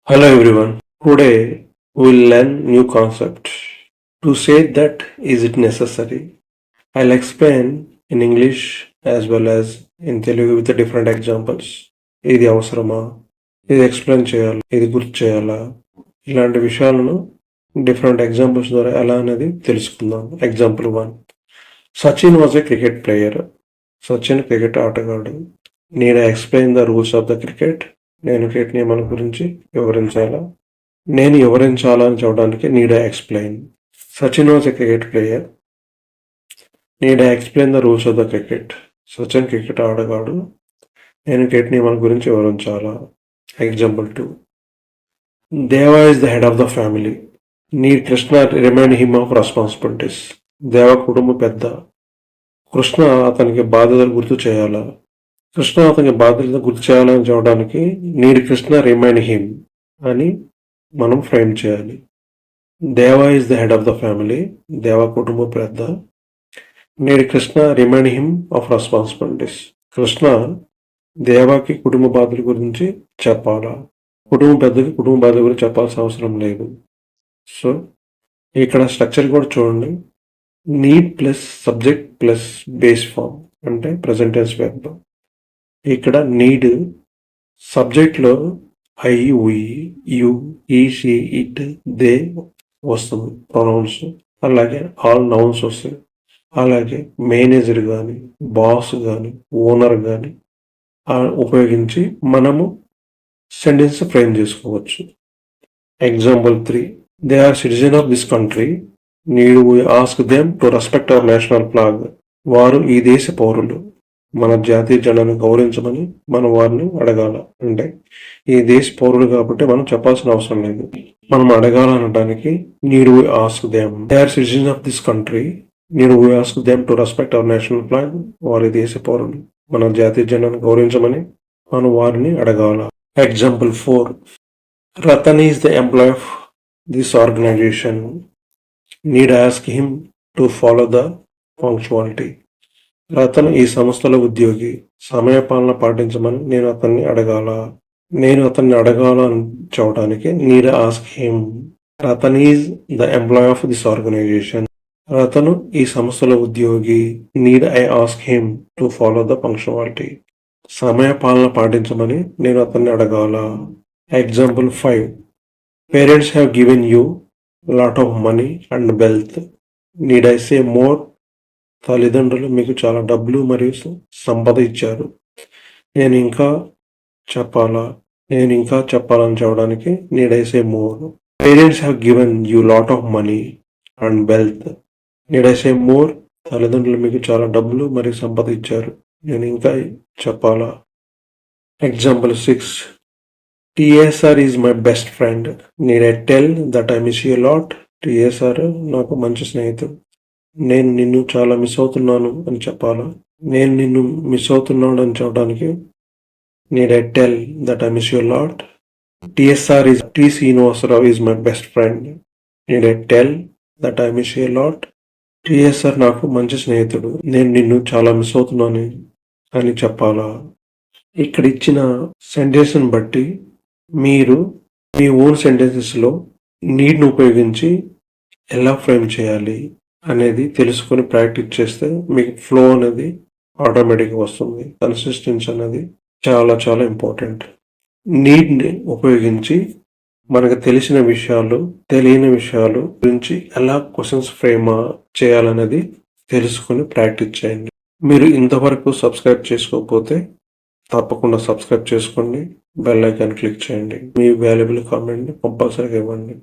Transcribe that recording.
Hello everyone. Today we'll learn new concept. To say that is it necessary? I'll explain in English as well as in Telugu with the different examples. ఇది అవసరమా, ఇది explain చేయాలి, ఇది గుర్తు చేయాలా, ఇలాంటి విషయాలను డిఫరెంట్ ఎగ్జాంపుల్స్ ద్వారా ఎలా అనేది తెలుసుకుందాం. Example 1. Sachin was a cricket player. Sachin cricket ఆటగాడు. Need I explain the rules of the cricket? నేను క్రికెట్ నియమాల గురించి వివరించాలా? నేను వివరించాలా అని చెప్పడానికి need I explain. Sachin was a cricket player. Need I explain the rules of the cricket? Sachin cricket ఆడగాడు. నేను క్రికెట్ నియమాల గురించి వివరించాలా? Example 2. Deva is the head of the family. Need Krishna remind him of responsibilities. దేవ కుటుంబ పెద్ద. కృష్ణ అతనికి బాధ్యతలు గుర్తు చేయాలా? కృష్ణ అతనికి బాధ్యతలు గుర్తు చేయాలని చెప్పడానికి నీడ్ కృష్ణ రిమైండ్ హిమ్ అని మనం ఫ్రేమ్ చేయాలి. Deva is the head of the family. Deva కుటుంబ పెద్ద. Need Krishna remind him of responsibilities. Krishna దేవాకి కుటుంబ బాధ్యతల గురించి చెప్పాలా? కుటుంబ పెద్దకి కుటుంబ బాధ్యత గురించి చెప్పాల్సిన అవసరం లేదు. సో ఇక్కడ స్ట్రక్చర్ కూడా చూడండి. Need plus subject plus base form అంటే ప్రెజెంట్ టెన్స్ వెర్బ్. ఇక్కడ నీడ్ సబ్జెక్ట్లో I, we, you, he, she, it, they వస్తుంది ప్రొనౌన్స్. అలాగే ఆల్ నౌన్స్ వస్తాయి. అలాగే మేనేజర్ కానీ బాస్ కానీ ఓనర్ కానీ ఉపయోగించి మనము సెంటెన్స్ ఫ్రేమ్ చేసుకోవచ్చు. Example 3. They are citizen of this country. Need we ask them to respect our national flag. వారు ఈ దేశ పౌరులు, మన జాతీయ జెండాను గౌరవించమని మనం వారిని అడగాల. అంటే ఈ దేశ పౌరులు కాబట్టి మనం చెప్పాల్సిన అవసరం లేదు. మనం అడగాలనడానికి need we ask them. They are citizens of this country. Need we ask them to respect our national flag. వారి దేశ పౌరులు, మన జాతీయ జెండాను గౌరవించమని మనం వారిని అడగాల. Example 4. Ratan is the employee of this organization. Need ask him to follow the punctuality. Ratan ఈ సంస్థలో ఉద్యోగి. సమయపాలన పాటించమని నేను అతన్ని అడగాల. నేను అతన్ని అడగాలని చెప్పడానికి need ask him. Ratan is the employee of this organization. Ratan ఈ సంస్థలో ఉద్యోగి. Need I ask him to follow the punctuality. సమయపాలన పాటించమని నేను అతన్ని అడగాల. Example 5. Parents have given you lot of money and wealth. Need I say more? తల్లిదండ్రులు మీకు చాలా డబ్బులు మరియు సంపద ఇచ్చారు. నేను ఇంకా చెప్పాలని చెప్పడానికి need I say more. Parents have given you lot of money and wealth. Need I say more? తల్లిదండ్రులు మీకు చాలా డబ్బులు మరియు సంపద ఇచ్చారు. నేను ఇంకా చెప్పాలా? Example 6. TSR is my best friend. Need I tell that I miss you lot? TSR నాకు మంచి స్నేహితుడు. నేను నిన్ను చాలా మిస్ అవుతున్నాను అని చెప్పాలా? నేను నిన్ను మిస్ అవుతున్నాను అని చెప్పడానికి need I tell that I miss you lot? TSR is T Srinivasarao is my best friend. Need I tell that I miss you lot? TSR నాకు మంచి స్నేహితుడు. నేను నిన్ను చాలా మిస్ అవుతున్నాను అని చెప్పాలా? ఇక్కడ ఇచ్చిన సెంటెన్స్ని బట్టి మీరు మీ ఓన్ సెంటెన్సెస్లో నీడ్ను ఉపయోగించి ఎలా ఫ్రేమ్ చేయాలి అనేది తెలుసుకొని ప్రాక్టీస్ చేస్తే మీకు ఫ్లో అనేది ఆటోమేటిక్గా వస్తుంది. కన్సిస్టెన్సీ అనేది చాలా చాలా ఇంపార్టెంట్. నీడ్ని ఉపయోగించి మనకు తెలిసిన విషయాలు, తెలియని విషయాలు గురించి ఎలా క్వశ్చన్స్ ఫ్రేమ్ చేయాలనేది తెలుసుకొని ప్రాక్టీస్ చేయండి. మీరు ఇంతవరకు సబ్స్క్రైబ్ చేసుకోకపోతే తప్పకుండా సబ్స్క్రైబ్ చేసుకోండి. బెల్ ఐకాన్ క్లిక్ చేయండి. మీ వాల్యుబుల్ కామెంట్ని కంపల్సరీగా ఇవ్వండి.